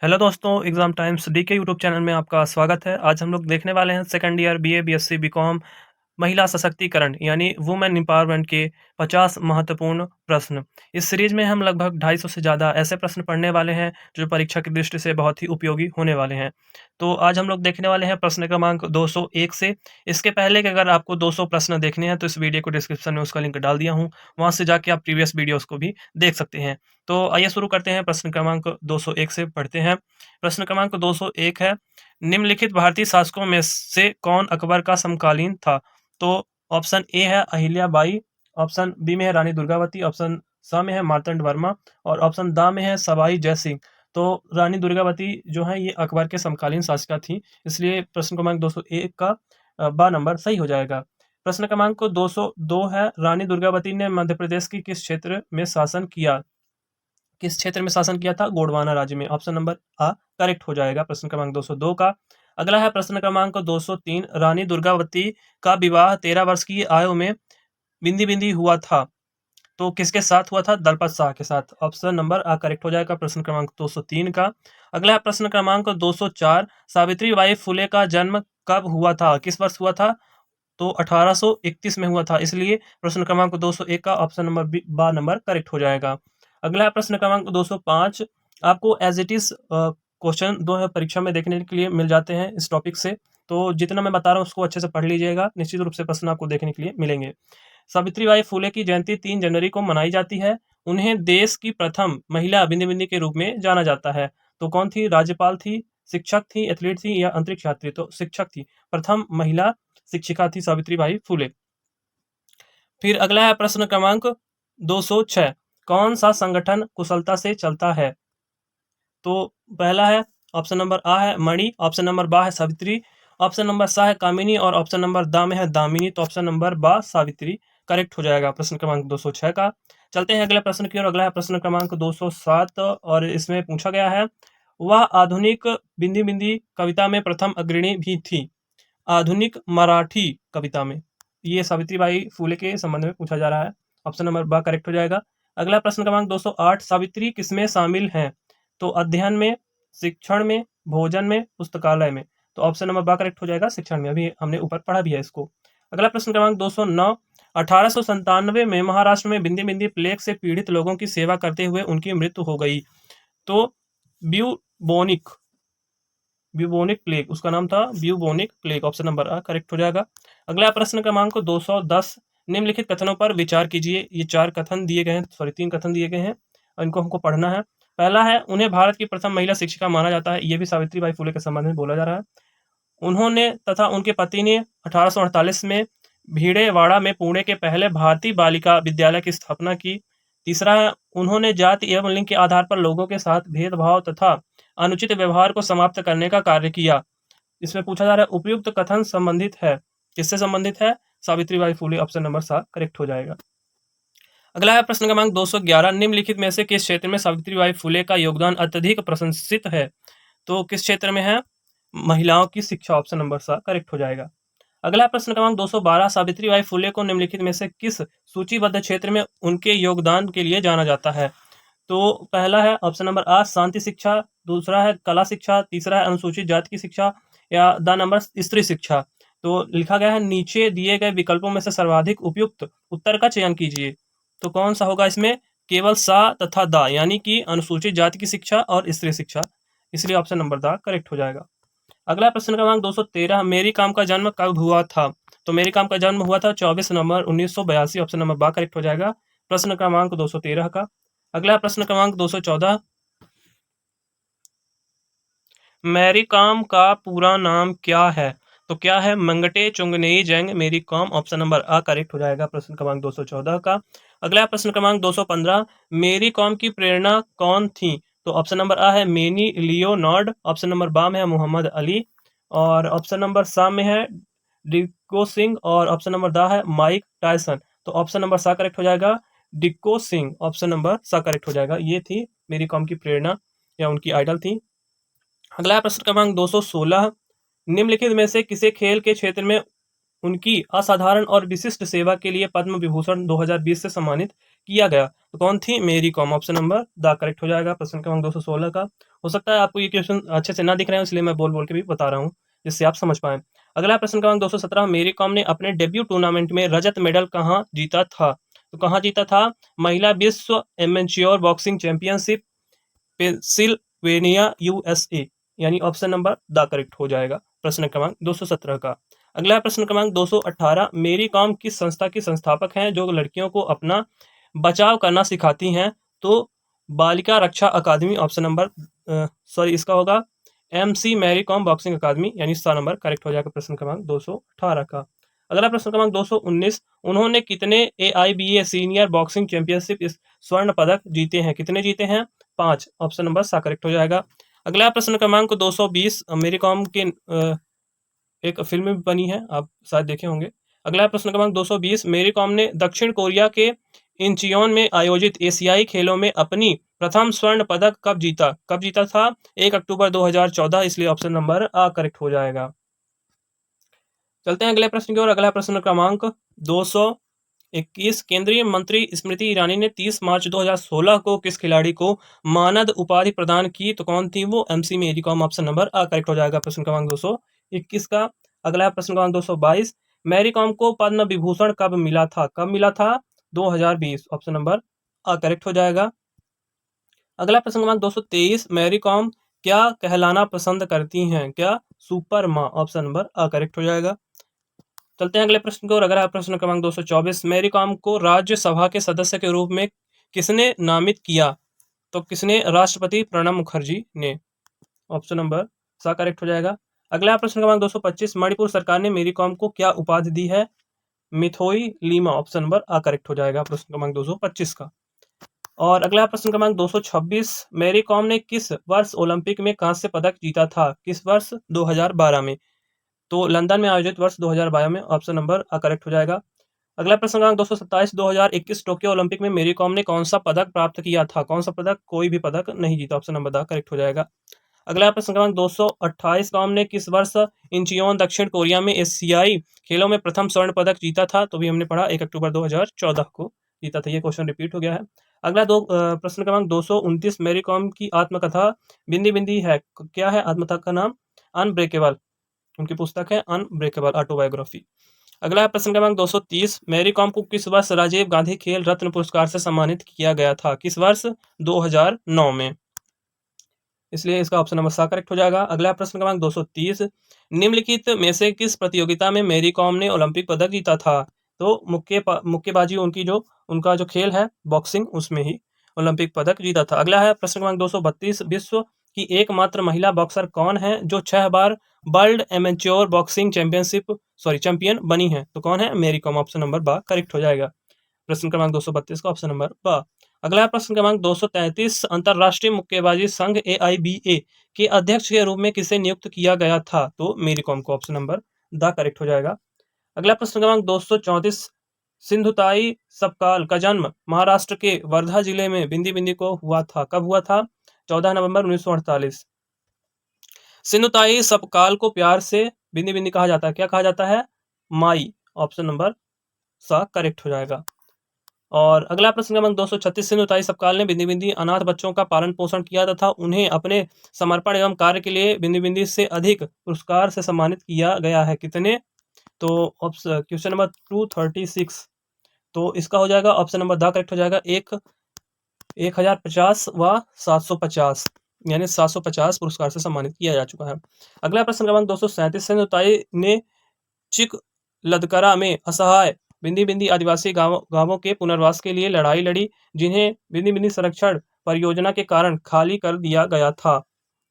Hello दोस्तों, exam times DK YouTube channel में आपका स्वागत है। आज हम लोग देखने वाले हैं second year BA, BSc, BCom महिला सशक्तिकरण यानी वुमेन एम्पावरमेंट के 50 महत्वपूर्ण प्रश्न। इस सीरीज़ में हम लगभग 250 से ज़्यादा ऐसे प्रश्न पढ़ने वाले हैं, जो परीक्षा की दृष्टि से बहुत ही उपयोगी होने वाले हैं। तो आज हम लोग देखने वाले हैं प्रश्न क्रमांक 201 से। इसके पहले कि अगर आपको 200 प्रश्न देखने हैं, तो इस वीडियो को डिस्क्रिप्शन में उसका लिंक डाल दिया हूँ। वहाँ से जाके आप प्रीवियस वीडियोज़ को भी देख सकते हैं। तो आइए शुरू करते हैं, प्रश्न क्रमांक 201 से पढ़ते हैं। प्रश्न क्रमांक 201 है, निम्नलिखित भारतीय शासकों में से कौन अकबर का समकालीन था? तो ऑप्शन ए है अहिल्याबाई, ऑप्शन बी में है रानी दुर्गावती, ऑप्शन स में है मार्तंड वर्मा और ऑप्शन द में है सवाई जय सिंह। तो रानी दुर्गावती जो है ये अकबर के समकालीन शासिका थी, इसलिए प्रश्न क्रमांक 201 का ब नंबर सही हो जाएगा। प्रश्न क्रमांक 202 है, रानी दुर्गावती ने मध्य प्रदेश की किस क्षेत्र में शासन किया? किस क्षेत्र में शासन किया था? गोंडवाना राज्य में। ऑप्शन नंबर अ करेक्ट हो जाएगा प्रश्न क्रमांक 202 का। अगला है प्रश्न क्रमांक 203, रानी दुर्गावती का विवाह 13 वर्ष की आयु में बिंदी बिंदी हुआ था, तो किसके साथ हुआ था? दलपत शाह के साथ। ऑप्शन नंबर अ करेक्ट हो जाएगा प्रश्न क्रमांक 203 का। अगला है प्रश्न क्रमांक 204, सावित्री बाई फुले का जन्म कब हुआ था? किस वर्ष हुआ था? तो 1831 में हुआ था, इसलिए प्रश्न क्रमांक 201 का ऑप्शन नंबर बी ब नंबर करेक्ट हो जाएगा। अगला है प्रश्न क्रमांक 205, आपको एज़ इट इज़ क्वेश्चन जो है परीक्षा में देखने के लिए मिल जाते हैं इस टॉपिक से, तो जितना मैं बता रहा हूँ उसको अच्छे से पढ़ लीजिएगा, निश्चित रूप से प्रश्न आपको देखने के लिए मिलेंगे। सावित्रीबाई फुले की जयंती 3 जनवरी को मनाई जाती है। उन्हें देश की प्रथम महिला बिंदी बिंदी के रूप में जाना जाता है। तो कौन थी? राज्यपाल थी, शिक्षक थी, एथलीट थी या अंतरिक्ष यात्री? तो शिक्षक थी। प्रथम महिला शिक्षिका थी सावित्रीबाई फुले। फिर अगला है प्रश्न क्रमांक 206, कौन सा संगठन कुशलता से चलता है? तो पहला है ऑप्शन नंबर आ है मणि, ऑप्शन नंबर बा है सावित्री, ऑप्शन नंबर सा है कामिनी और ऑप्शन नंबर दा में है दामिनी। तो ऑप्शन नंबर बा सावित्री करेक्ट हो जाएगा प्रश्न क्रमांक 206 का। चलते हैं अगले प्रश्न की ओर। अगला है प्रश्न क्रमांक 207 और इसमें पूछा गया है, वह आधुनिक बिंदी बिंदी कविता में प्रथम अग्रणी भी थी। आधुनिक मराठी कविता में ये सावित्रीबाई फुले के संबंध में पूछा जा रहा है। ऑप्शन नंबर ब करेक्ट हो जाएगा। अगला प्रश्न क्रमांक 208, सावित्री किसमें शामिल हैं? तो अध्ययन में, शिक्षण में, भोजन में, पुस्तकालय में। तो ऑप्शन नंबर ब करेक्ट हो जाएगा, शिक्षण में। अभी हमने ऊपर पढ़ा भी है इसको। अगला प्रश्न क्रमांक 209, 1897 में महाराष्ट्र में बिंदी बिंदी प्लेग से पीड़ित लोगों की सेवा करते हुए उनकी मृत्यु हो गई। तो ब्यूबोनिक ब्यूबोनिक प्लेग उसका नाम था, bubonic plague. Option number a correct हो जाएगा। अगला प्रश्न क्रमांक 210, निम्नलिखित कथनों पर विचार कीजिए। ये 4 कथन दिए गए हैं, सॉरी 3 कथन दिए गए हैं और इनको हमको पढ़ना है। पहला है, उन्हें भारत की प्रथम महिला शिक्षिका माना जाता है। ये भी सावित्रीबाई फुले के संबंध में बोला जा रहा है। उन्होंने तथा उनके पति ने 1848 में भीड़ेवाड़ा में पुणे के पहले भारतीय बालिका विद्यालय की स्थापना की। तीसरा है, उन्होंने जाति एवं लिंग के आधार पर लोगों के साथ भेदभाव तथा अनुचित व्यवहार को समाप्त करने का कार्य किया। इसमें पूछा जा रहा है, उपयुक्त कथन संबंधित है, किससे संबंधित है? सावित्रीबाई फुले। ऑप्शन नंबर सा करेक्ट हो जाएगा। अगला है प्रश्न क्रमांक 211, निम्नलिखित में से किस क्षेत्र में सावित्रीबाई फुले का योगदान अत्यधिक प्रशंसित है? तो किस क्षेत्र में है? महिलाओं की शिक्षा। ऑप्शन नंबर सा करेक्ट हो जाएगा। अगला प्रश्न क्रमांक 212, सावित्रीबाई फुले को निम्नलिखित में से किस सूचीबद्ध क्षेत्र में उनके योगदान के लिए जाना जाता है? तो पहला है ऑप्शन नंबर आ शांति शिक्षा, दूसरा है कला शिक्षा, तीसरा है अनुसूचित जाति की शिक्षा या द नंबर स्त्री शिक्षा। तो लिखा गया है, नीचे दिए गए विकल्पों में से सर्वाधिक उपयुक्त उत्तर का चयन कीजिए। तो कौन सा होगा इसमें? केवल सा तथा दा, यानी कि अनुसूचित जाति की शिक्षा और स्त्री शिक्षा, इसलिए ऑप्शन नंबर दा करेक्ट हो जाएगा। अगला प्रश्न क्रमांक 213, मेरी काम का जन्म कब हुआ था? तो मेरी काम का जन्म हुआ था 24 नवंबर 1982। ऑप्शन नंबर बा करेक्ट हो जाएगा प्रश्न क्रमांक 213 का। अगला प्रश्न क्रमांक 214, मैरी कॉम का पूरा नाम क्या है? तो क्या है? मंगटे चुंगनेई जेंग मेरी com. Option number a correct हो जाएगा प्रश्न क्रमांक 214 का। अगला प्रश्न क्रमांक 215, मेरी कॉम की प्रेरणा कौन थी? तो ऑप्शन नंबर अ है मेनी लियोनार्ड, ऑप्शन नंबर बा में है मोहम्मद अली और ऑप्शन नंबर सा में है डिक्को सिंह और ऑप्शन नंबर दा है माइक टायसन। तो ऑप्शन नंबर सा करेक्ट हो जाएगा डिक्को सिंह। ऑप्शन नंबर सा करेक्ट हो जाएगा। ये थी मेरी कॉम की प्रेरणा या उनकी आइडल थी। अगला प्रश्न क्रमांक 216, निम्नलिखित में से किसे खेल के क्षेत्र में उनकी असाधारण और विशिष्ट सेवा के लिए पद्म विभूषण 2020 से सम्मानित किया गया, तो कौन थी? मेरी com. Option number the correct हो जाएगा प्रश्न क्रमांक 216 का। हो सकता है आपको ये क्वेश्चन अच्छे से ना दिख रहे हो, इसलिए मैं बोल बोल के भी बता रहा हूँ, जिससे आप समझ पाएँ। अगला प्रश्न क्रमांक 217, मेरी कॉम ने अपने डेब्यू टूर्नामेंट में रजत मेडल कहाँ जीता था? तो कहाँ जीता था? महिला विश्व amateur boxing championship, Pennsylvania, USA. यानी ऑप्शन नंबर द करेक्ट हो जाएगा प्रश्न क्रमांक 217 का। अगला प्रश्न क्रमांक 218, मेरी कॉम किस संस्था की संस्थापक हैं जो लड़कियों को अपना बचाव करना सिखाती हैं? तो बालिका रक्षा अकादमी। ऑप्शन नंबर सॉरी, इसका होगा MC मैरी कॉम बॉक्सिंग अकादमी, यानी इसका नंबर करेक्ट हो जाएगा प्रश्न क्रमांक 218 का। अगला प्रश्न क्रमांक 219, उन्होंने कितने AIBA सीनियर बॉक्सिंग चैंपियनशिप स्वर्ण पदक जीते हैं? कितने जीते हैं? 5। ऑप्शन नंबर सा करेक्ट हो जाएगा। अगला प्रश्न क्रमांक 220, मेरी कॉम के एक फिल्म भी बनी है, आप शायद देखे होंगे। अगला प्रश्न क्रमांक 220, मेरी कॉम ने दक्षिण कोरिया के इंचियोन में आयोजित एशियाई खेलों में अपनी प्रथम स्वर्ण पदक कब जीता? कब जीता था? 1 अक्टूबर 2014, इसलिए ऑप्शन नंबर आ करेक्ट हो जाएगा। चलते हैं अगले प्रश्न की ओर। अगला प्रश्न क्रमांक 221, केंद्रीय मंत्री स्मृति ईरानी ने 30 मार्च 2016 को किस खिलाड़ी को मानद उपाधि प्रदान की? तो कौन थी वो? MC मेरी कॉम। ऑप्शन नंबर आ करेक्ट हो जाएगा प्रश्न क्रमांक 221 का। अगला प्रश्न क्रमांक 222, मैरी कॉम को पद्म विभूषण कब मिला था? कब मिला था? 2020। ऑप्शन नंबर आ करेक्ट हो जाएगा। अगला प्रश्न क्रमांक 223, मैरी कॉम क्या कहलाना पसंद करती हैं? क्या? सुपर माँ। ऑप्शन नंबर आ करेक्ट हो जाएगा। चलते हैं अगले प्रश्न की ओर। अगला प्रश्न क्रमांक 224, मैरी कॉम को राज्यसभा के सदस्य के रूप में किसने नामित किया? तो किसने? राष्ट्रपति प्रणब मुखर्जी ने। ऑप्शन नंबर सा करेक्ट हो जाएगा। अगला प्रश्न क्रमांक 225, मणिपुर सरकार ने मेरी कॉम को क्या उपाधि दी है? मिथोई लीमा। ऑप्शन नंबर आ करेक्ट हो जाएगा प्रश्न क्रमांक 225 का। और अगला प्रश्न क्रमांक 226, मैरी कॉम ने किस वर्ष ओलंपिक में कांस्य पदक जीता था? किस वर्ष? 2012 में। तो लंदन में आयोजित वर्ष 2012 में। ऑप्शन नंबर करेक्ट हो जाएगा। अगला प्रश्न क्रमांक 227, 2021 टोक्यो ओलंपिक में मेरी कॉम ने कौन सा पदक प्राप्त किया था? कौन सा पदक? कोई भी पदक नहीं जीता। ऑप्शन नंबर द करेक्ट हो जाएगा। अगला प्रश्न क्रमांक 228, कॉम ने किस वर्ष इंचियोन दक्षिण कोरिया में एशियाई खेलों में प्रथम स्वर्ण पदक जीता था? तो भी हमने पढ़ा 1 अक्टूबर 2014 को जीता था। ये क्वेश्चन रिपीट हो गया है। अगला प्रश्न क्रमांक 229, मेरी कॉम की आत्मकथा बिंदी बिंदी है, क्या है आत्मकथा का नाम? अनब्रेकेबल। उनकी पुस्तक है अनब्रेकेबल ऑटोबायोग्राफी। अगला प्रश्न क्रमांक 230, मैरी कॉम को किस वर्ष राजीव गांधी खेल रत्न पुरस्कार से सम्मानित किया गया था? किस वर्ष? 2009 में। इसलिए इसका ऑप्शन नंबर सा करेक्ट हो जाएगा। अगला प्रश्न क्रमांक 230, निम्नलिखित में से किस प्रतियोगिता में मेरी कॉम ने ओलंपिक पदक जीता था? तो मुक्केबाजी उनका जो खेल है बॉक्सिंग, उसमें ही ओलंपिक पदक जीता था। अगला है प्रश्न क्रमांक 232, विश्व की एकमात्र महिला बॉक्सर कौन है जो 6 बार वर्ल्ड एमेच्योर बॉक्सिंग चैंपियन बनी है? तो कौन है? मेरी कॉम। ऑप्शन नंबर बा करेक्ट हो जाएगा प्रश्न क्रमांक 232 का ऑप्शन नंबर बा। अगला प्रश्न क्रमांक 233, अंतरराष्ट्रीय मुक्केबाजी संघ AIBA के अध्यक्ष के रूप में किसे नियुक्त किया गया था? तो मेरी कॉम को। ऑप्शन नंबर द करेक्ट हो जाएगा। अगला प्रश्न क्रमांक 234, सिंधुताई सपकाल का जन्म महाराष्ट्र के वर्धा जिले में बिंदी बिंदी को हुआ था। कब हुआ था? 14 नवंबर 1948। सिंधुताई सपकाल को प्यार से बिंदी बिंदी कहा जाता है। क्या कहा जाता है? माई। ऑप्शन नंबर सा करेक्ट हो जाएगा। और अगला प्रश्न क्रमांक 236, सिंधुताई सपकाल ने बिंदी बिंदी अनाथ बच्चों का पालन पोषण किया तथा उन्हें अपने समर्पण एवं कार्य के लिए बिंदी बिंदी से अधिक पुरस्कार से सम्मानित किया गया है। कितने? तो क्वेश्चन नंबर 236, तो इसका हो जाएगा ऑप्शन नंबर द करेक्ट हो जाएगा। 1050 व 750, यानी 750 पुरस्कार से सम्मानित किया जा चुका है। अगला प्रश्न क्रमांक 237, सिंधुताई ने चिक लदकरा में असहाय बिंदी बिंदी आदिवासी गांवों के पुनर्वास के लिए लड़ाई लड़ी, जिन्हें बिंदी बिंदी संरक्षण परियोजना के कारण खाली कर दिया गया था।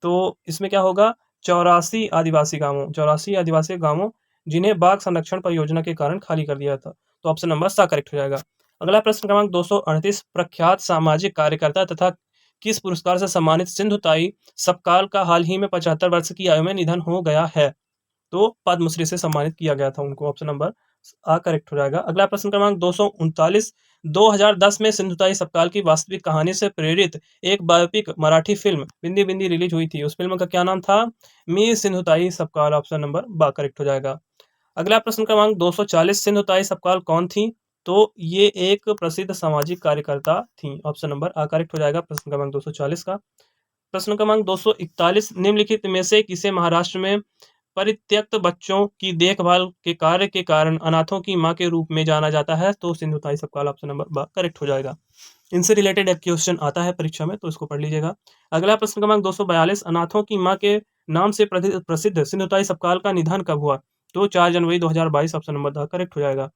तो इसमें क्या होगा? 84 आदिवासी गांवों जिन्हें बाघ संरक्षण परियोजना के कारण खाली कर दिया था। तो ऑप्शन नंबर सा करेक्ट हो जाएगा। अगला प्रश्न क्रमांक 238, प्रख्यात सामाजिक कार्यकर्ता तथा किस पुरस्कार से सम्मानित सिंधुताई सपकाल का हाल ही में 75 वर्ष की आयु में निधन हो गया है? तो पद्मश्री से सम्मानित किया गया था उनको। ऑप्शन नंबर करेक्ट हो जाएगा। अगला प्रश्न क्रमांक 239, 2010 में सिंधुताई सपकाल की वास्तविक कहानी से प्रेरित एक बायोपिक मराठी फिल्म बिंदी बिंदी रिलीज हुई थी। उस फिल्म का क्या नाम था? मी सिंधुताई सपकाल। ऑप्शन नंबर बा करेक्ट हो जाएगा। अगला प्रश्न क्रमांक 240, सिंधुताई सपकाल कौन थी? तो ये एक प्रसिद्ध सामाजिक कार्यकर्ता थीं। ऑप्शन नंबर आ करेक्ट हो जाएगा प्रश्न क्रमांक 240 का। प्रश्न क्रमांक 241 निम्नलिखित में से किसे महाराष्ट्र में परित्यक्त बच्चों की देखभाल के कार्य के कारण अनाथों की मां के रूप में जाना जाता है? तो सिंधुताई सपकाल ऑप्शन नंबर ब करेक्ट हो जाएगा। इनसे रिलेटेड एक क्वेश्चन आता है परीक्षा में, तो इसको पढ़ लीजिएगा। अगला प्रश्न क्रमांक 242 अनाथों की मां के नाम से प्रसिद्ध सिंधुताई सपकाल का निधन कब हुआ? तो 4 जनवरी 2022 ऑप्शन नंबर द करेक्ट हो जाएगा।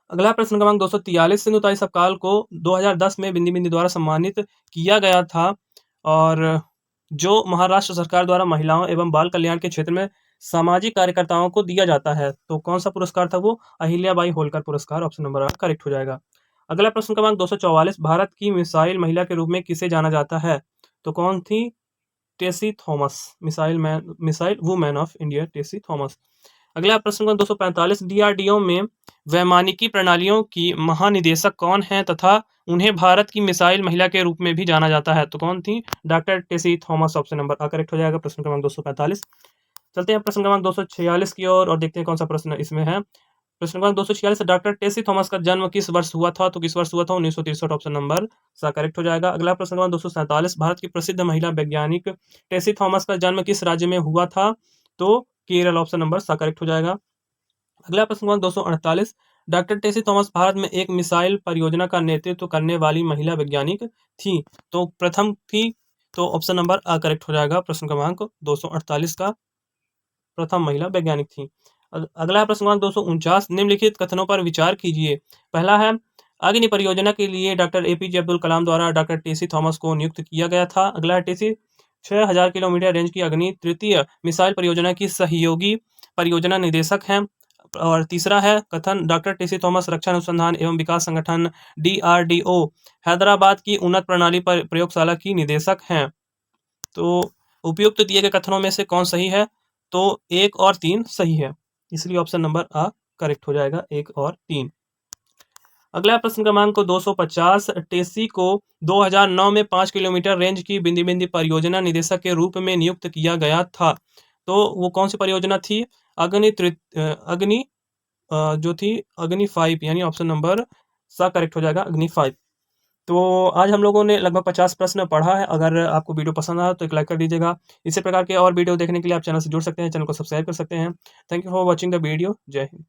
अगला प्रश्न क्रमांक 243 सिंधुताई सपकाल को 2010 में बिंदी बिंदी द्वारा सम्मानित किया गया था और जो महाराष्ट्र सरकार द्वारा महिलाओं एवं बाल कल्याण के क्षेत्र में सामाजिक कार्यकर्ताओं को दिया जाता है, तो कौन सा पुरस्कार था वो? अहिल्याबाई होलकर पुरस्कार ऑप्शन नंबर करेक्ट हो जाएगा। अगला प्रश्न क्रमांक 244 भारत की मिसाइल महिला के रूप में किसे जाना जाता है? तो कौन थी? Tessy Thomas, missile women of India Tessy Thomas. अगला प्रश्न क्रमांक 245 डीआरडीओ में वैमानिकी प्रणालियों की महानिदेशक कौन है तथा उन्हें भारत की मिसाइल महिला के रूप में भी जाना जाता है? तो कौन थी? Doctor Tessy Thomas option number correct हो जाएगा प्रश्न क्रमांक 245। चलते हैं प्रश्न क्रमांक 246 की ओर और देखते हैं कौन सा प्रश्न इसमें है। प्रश्न क्रमांक 246 डॉक्टर टेसी थॉमस का जन्म किस वर्ष हुआ था? तो किस वर्ष हुआ था? 1963 ऑप्शन नंबर करेक्ट हो जाएगा। अगला प्रश्न क्रमांक 247 भारत की प्रसिद्ध महिला वैज्ञानिक टेसी थॉमस का जन्म किस राज्य में हुआ था? तो केरल ऑप्शन नंबर करेक्ट हो जाएगा। अगला प्रश्न क्रमांक 248 डॉक्टर टेसी थॉमस भारत में एक मिसाइल परियोजना का नेतृत्व करने वाली महिला वैज्ञानिक थी, तो प्रथम थी, तो ऑप्शन नंबर करेक्ट हो जाएगा प्रश्न क्रमांक 248 का, प्रथम महिला वैज्ञानिक थी। अगला प्रश्न क्रमांक 249 निम्नलिखित कथनों पर विचार कीजिए। पहला है अग्नि परियोजना के लिए डॉक्टर एपीजे अब्दुल कलाम द्वारा डॉक्टर टेसी थॉमस को नियुक्त किया गया था। अगला है टेसी 6000 किलोमीटर रेंज की अग्नि तृतीय मिसाइल परियोजना की सहयोगी परियोजना निदेशक हैं। और तीसरा है कथन डॉक्टर टेसी थॉमस रक्षा अनुसंधान एवं विकास संगठन डीआरडीओ हैदराबाद की उन्नत प्रणाली पर प्रयोगशाला की निदेशक हैं। तो उपयुक्त दिए गए कथनों में से कौन सही है? तो 1 और 3 सही है, इसलिए ऑप्शन नंबर करेक्ट हो जाएगा 1 और 3। अगला प्रश्न क्रमांक 250 टेसी को 2009 में 5 किलोमीटर रेंज की बिंदी बिंदी परियोजना निदेशक के रूप में नियुक्त किया गया था, तो वो कौन सी परियोजना थी? अग्नि जो थी अग्नि 5 यानी ऑप्शन नंबर करेक्ट हो जाएगा अग्नि 5। तो आज हम लोगों ने लगभग 50 प्रश्न पढ़ा है। अगर आपको वीडियो पसंद आया तो एक लाइक कर दीजिएगा। इसी प्रकार के और वीडियो देखने के लिए आप चैनल से जुड़ सकते हैं, चैनल को सब्सक्राइब कर सकते हैं। Thank you for watching the video. जय हिंद।